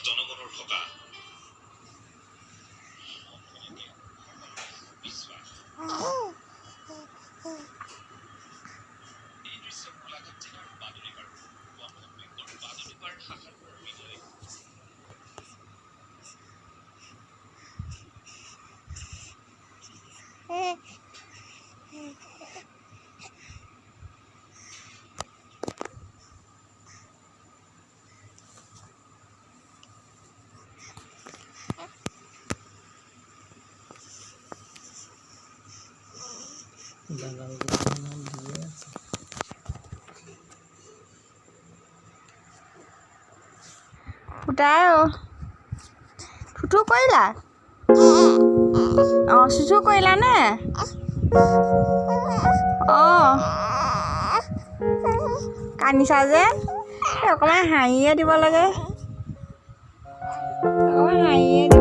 জনগণৰ সকাহ এই দৃশ্য গোলাঘাট জিলাৰ বাদুলিপাৰ শাখাৰ বিজয় ফুটাও থুথু কৰিলা অঁ চুচু কৰিলা নে অঁ কান্দিছা যে অকণমান হাঁহিয়ে দিব লাগে অকণমান হাঁহিয়ে